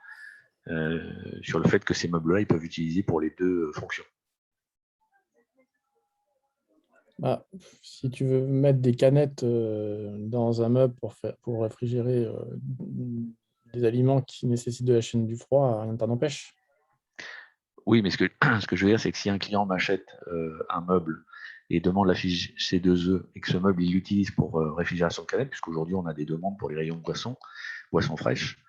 sur le fait que ces meubles-là, ils peuvent utiliser pour les 2 fonctions. Bah, si tu veux mettre des canettes dans un meuble pour réfrigérer des aliments qui nécessitent de la chaîne du froid, rien ne t'en empêche. Oui, mais ce que je veux dire, c'est que si un client m'achète un meuble et demande la fiche C2E et que ce meuble, il l'utilise pour réfrigération de canettes, puisqu'aujourd'hui, on a des demandes pour les rayons de boissons fraîches,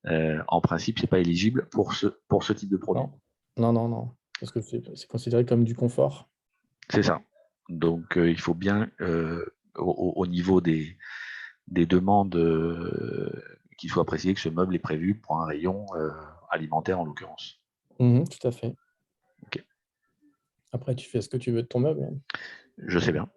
en principe, ce n'est pas éligible pour ce type de produit. Non, parce que c'est considéré comme du confort. C'est ça. Donc, il faut bien, au niveau des demandes, qu'il soit précisé que ce meuble est prévu pour un rayon alimentaire, en l'occurrence. Tout à fait. Ok. Après, tu fais ce que tu veux de ton meuble. Je sais bien.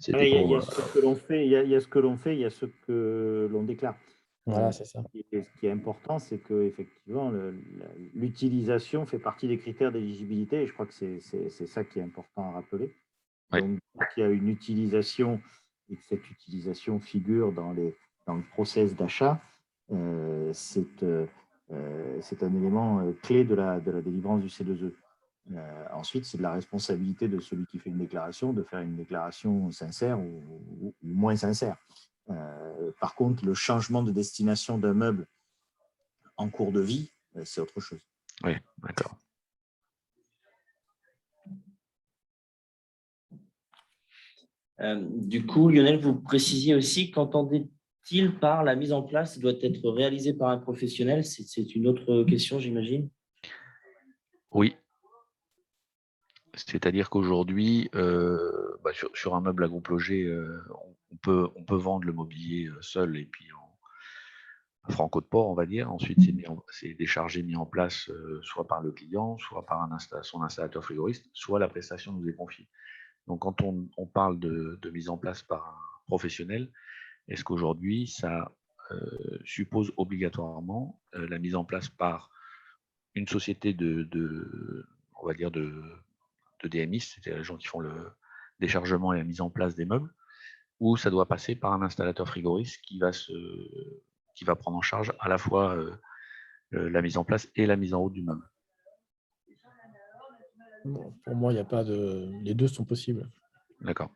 Il y a ce que l'on fait, il y a ce que l'on fait, il y a ce que l'on déclare. Voilà, c'est ça. Ce qui est important, c'est qu'effectivement, l'utilisation fait partie des critères d'éligibilité, et je crois que c'est ça qui est important à rappeler. Oui. Donc, il y a une utilisation, et que cette utilisation figure dans le process d'achat, c'est un élément clé de la délivrance du C2E. Ensuite, c'est de la responsabilité de celui qui fait une déclaration de faire une déclaration sincère ou moins sincère. Par contre, le changement de destination d'un meuble en cours de vie, c'est autre chose. Oui, d'accord. Du coup, Lionel, vous précisiez aussi qu'entendait-il par la mise en place doit être réalisée par un professionnel? C'est une autre question, j'imagine. Oui. C'est-à-dire qu'aujourd'hui, sur un meuble à groupe logé, on peut vendre le mobilier seul et puis en franco de port, on va dire. Ensuite, c'est déchargé, mis en place soit par le client, soit par son installateur frigoriste, soit la prestation nous est confiée. Donc, quand on parle de mise en place par un professionnel, est-ce qu'aujourd'hui, ça suppose obligatoirement la mise en place par une société on va dire de DMI, c'est-à-dire les gens qui font le déchargement et la mise en place des meubles, ou ça doit passer par un installateur frigoriste qui va prendre en charge à la fois la mise en place et la mise en route du meuble? Bon, pour moi, il n'y a pas de... Les deux sont possibles. D'accord.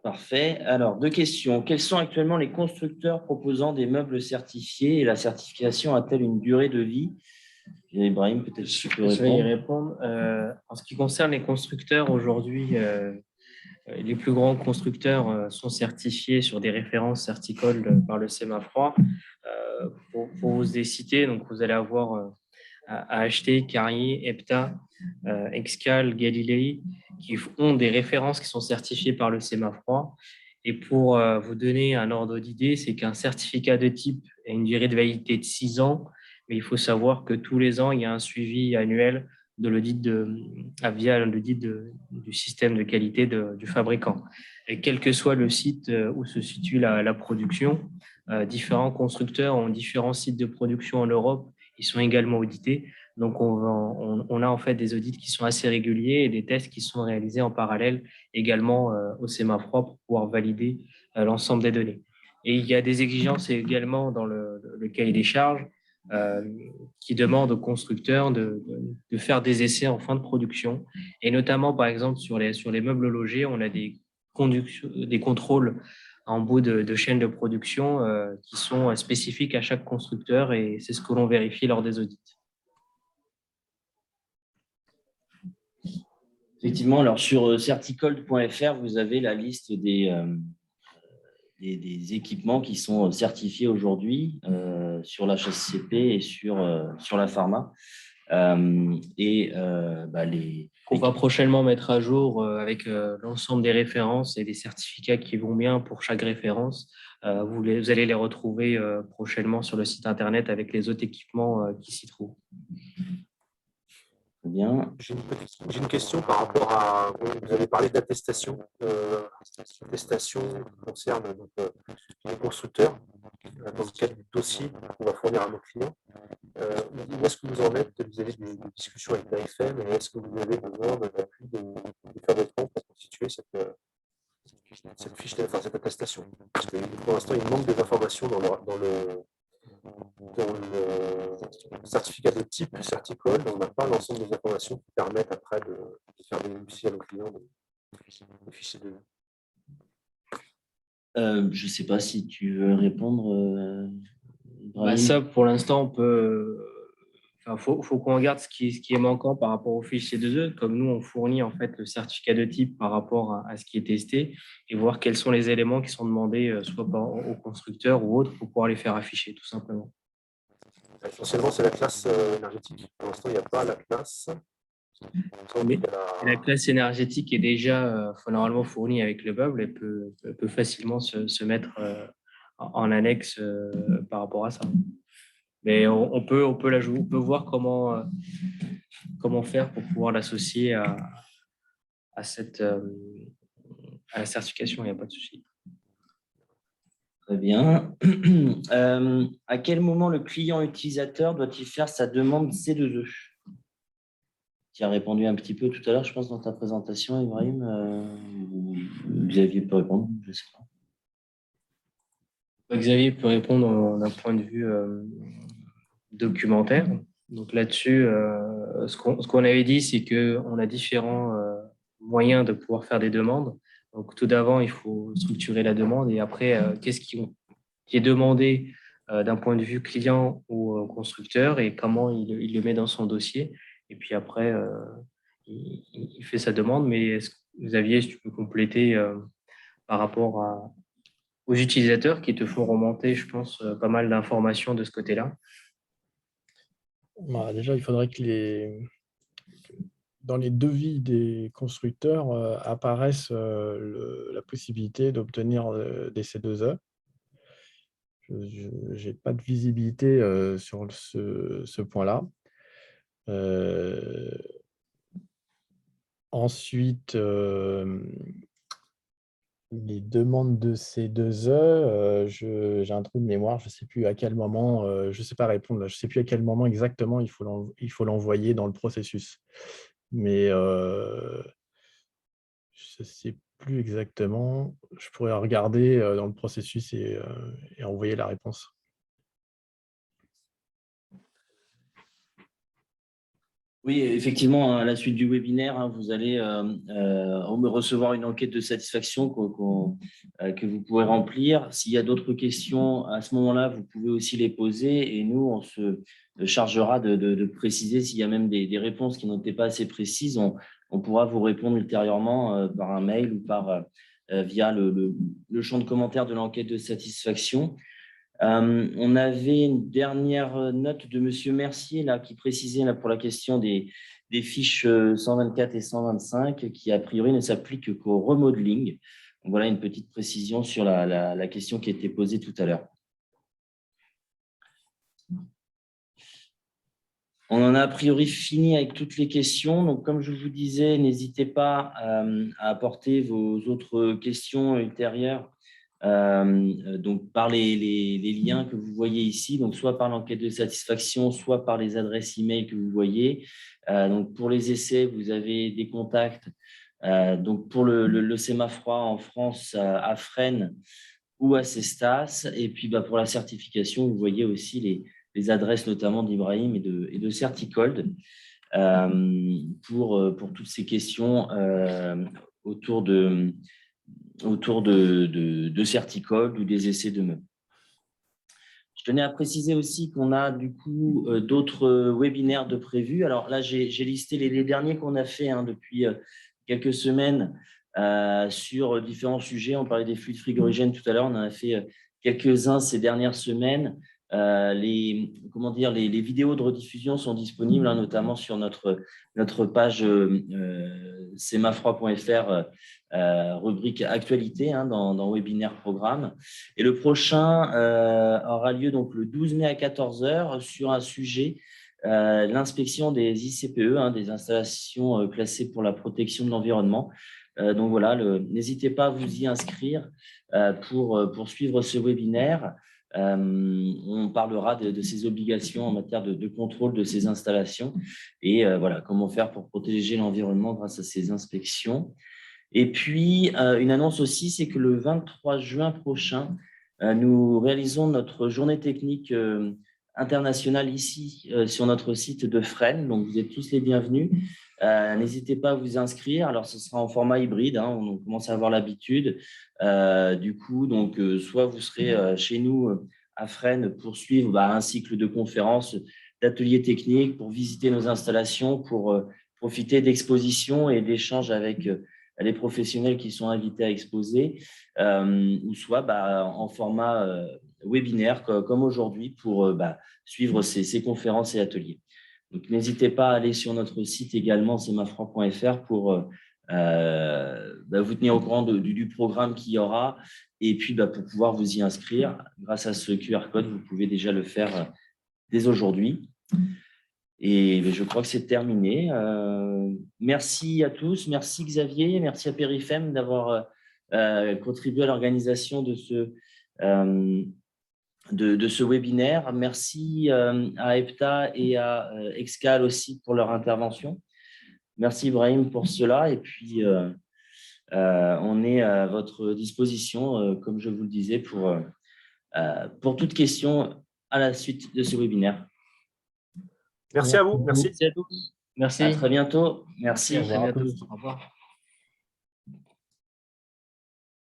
Parfait. Alors, 2 questions. Quels sont actuellement les constructeurs proposant des meubles certifiés et la certification a-t-elle une durée de vie? Ibrahim, peut-être que tu peux Je vais y répondre. En ce qui concerne les constructeurs, aujourd'hui, les plus grands constructeurs sont certifiés sur des références certicoles par le SEMAFROID. Pour vous les citer, donc vous allez avoir AHT, Carrier, EPTA, Excal, Galilei, qui ont des références qui sont certifiées par le SEMAFROID. Et pour vous donner un ordre d'idée, c'est qu'un certificat de type a une durée de validité de 6 ans, mais il faut savoir que tous les ans, il y a un suivi annuel de l'audit via l'audit du système de qualité du fabricant. Et quel que soit le site où se situe la production, différents constructeurs ont différents sites de production en Europe. Ils sont également audités. Donc, on a en fait des audits qui sont assez réguliers et des tests qui sont réalisés en parallèle également au SEMAFROID pour pouvoir valider l'ensemble des données. Et il y a des exigences également dans le cahier des charges qui demandent aux constructeurs de faire des essais en fin de production. Et notamment, par exemple, sur les meubles logés, on a des contrôles en bout de chaîne de production qui sont spécifiques à chaque constructeur et c'est ce que l'on vérifie lors des audits. Effectivement, alors sur certicold.fr, vous avez la liste des équipements qui sont certifiés aujourd'hui sur l'HACCP et sur la pharma. On va prochainement mettre à jour avec l'ensemble des références et des certificats qui vont bien pour chaque référence. Vous allez les retrouver prochainement sur le site internet avec les autres équipements qui s'y trouvent. Bien. J'ai une question par rapport à. Vous avez parlé d'attestation. Attestation qui concerne donc, les constructeurs dans le cadre du dossier qu'on va fournir à nos clients. Où est-ce que vous en êtes vis-à-vis des discussions avec l'AFM et est-ce que vous avez besoin de l'appui des fabricants pour constituer cette fiche, cette attestation? Parce que pour l'instant, il manque des informations dans le certificat de type Certicold, on n'a pas l'ensemble des informations qui permettent après de faire bénéficier à nos clients des fichiers de. Je ne sais pas si tu veux répondre. Ça, pour l'instant, on peut. Faut qu'on regarde ce qui est manquant par rapport au fichier 2E. Comme nous, on fournit en fait le certificat de type par rapport à ce qui est testé et voir quels sont les éléments qui sont demandés soit au constructeur ou autre pour pouvoir les faire afficher, tout simplement. Essentiellement, c'est la classe énergétique. Pour l'instant, il n'y a pas la classe. Mais la classe énergétique est déjà normalement fournie avec le bubble et peut facilement se mettre en annexe par rapport à ça. Mais on peut l'ajouter, on peut voir comment faire pour pouvoir l'associer à la certification, il n'y a pas de souci. Très bien. À quel moment le client utilisateur doit-il faire sa demande C2E? Tu as répondu un petit peu tout à l'heure, je pense, dans ta présentation, Ibrahim. Xavier peut répondre, je ne sais pas. Xavier peut répondre d'un point de vue documentaire. Donc là-dessus, ce qu'on avait dit, c'est qu'on a différents moyens de pouvoir faire des demandes. Donc tout d'abord, il faut structurer la demande et après, qu'est-ce qui est demandé d'un point de vue client ou constructeur et comment il le met dans son dossier. Et puis après, il fait sa demande. Mais Xavier, si tu peux compléter par rapport aux utilisateurs qui te font remonter, je pense, pas mal d'informations de ce côté-là. Déjà, il faudrait que dans les devis des constructeurs apparaisse la possibilité d'obtenir des C2E. Je n'ai pas de visibilité sur ce point-là. Ensuite, les demandes de C2E, j'ai un trou de mémoire, je ne sais plus à quel moment, je ne sais pas répondre, je ne sais plus à quel moment exactement il faut l'envoyer dans le processus. Mais je ne sais plus exactement, je pourrais regarder dans le processus et envoyer la réponse. Oui, effectivement, à la suite du webinaire, vous allez recevoir une enquête de satisfaction que vous pourrez remplir. S'il y a d'autres questions, à ce moment-là, vous pouvez aussi les poser et nous, on se chargera de préciser s'il y a même des réponses qui n'étaient pas assez précises. On pourra vous répondre ultérieurement par un mail ou via le champ de commentaires de l'enquête de satisfaction. On avait une dernière note de M. Mercier là, qui précisait là, pour la question des fiches 124 et 125 qui, a priori, ne s'appliquent qu'au remodeling. Donc, voilà une petite précision sur la question qui a été posée tout à l'heure. On en a a priori fini avec toutes les questions. Donc, comme je vous disais, n'hésitez pas à apporter vos autres questions ultérieures. Donc par les liens que vous voyez ici, donc soit par l'enquête de satisfaction, soit par les adresses email que vous voyez. Donc pour les essais, vous avez des contacts. Donc pour le SEMAFROID en France, à Fresnes ou à Cestas. Et puis pour la certification, vous voyez aussi les adresses notamment d'Ibrahim et de Certicold pour toutes ces questions autour de autour de Certicode ou des essais de meubles. Je tenais à préciser aussi qu'on a du coup d'autres webinaires de prévus. Alors là, j'ai listé les derniers qu'on a fait depuis quelques semaines sur différents sujets. On parlait des fluides frigorigènes tout à l'heure. On en a fait quelques-uns ces dernières semaines. Les vidéos de rediffusion sont disponibles, notamment sur notre page semafroid.fr, rubrique actualité dans webinaire programme. Et le prochain aura lieu donc le 12 mai à 14h sur un sujet, l'inspection des ICPE, des installations classées pour la protection de l'environnement. Donc voilà, n'hésitez pas à vous y inscrire pour suivre ce webinaire. On parlera de ces obligations en matière de contrôle de ces installations et voilà, comment faire pour protéger l'environnement grâce à ces inspections. Et puis, une annonce aussi, c'est que le 23 juin prochain, nous réalisons notre journée technique internationale ici sur notre site de Fresnes. Donc, vous êtes tous les bienvenus. N'hésitez pas à vous inscrire. Alors, ce sera en format hybride. On commence à avoir l'habitude. Du coup, donc, soit vous serez chez nous à Fresnes pour suivre un cycle de conférences, d'ateliers techniques, pour visiter nos installations, pour profiter d'expositions et d'échanges avec les professionnels qui sont invités à exposer, ou soit en format webinaire comme aujourd'hui pour suivre ces conférences et ateliers. Donc, n'hésitez pas à aller sur notre site également, semafroid.fr, pour vous tenir au courant du programme qu'il y aura et puis pour pouvoir vous y inscrire. Grâce à ce QR code, vous pouvez déjà le faire dès aujourd'hui. Et je crois que c'est terminé. Merci à tous. Merci Xavier. Merci à Périfem d'avoir contribué à l'organisation de ce webinaire. Merci à EPTA et à Excal aussi pour leur intervention. Merci Ibrahim pour cela. Et puis, on est à votre disposition, comme je vous le disais, pour toute question à la suite de ce webinaire. Merci à vous. Merci. Merci à tous. Merci. À très bientôt. Merci. À très bientôt. Au revoir.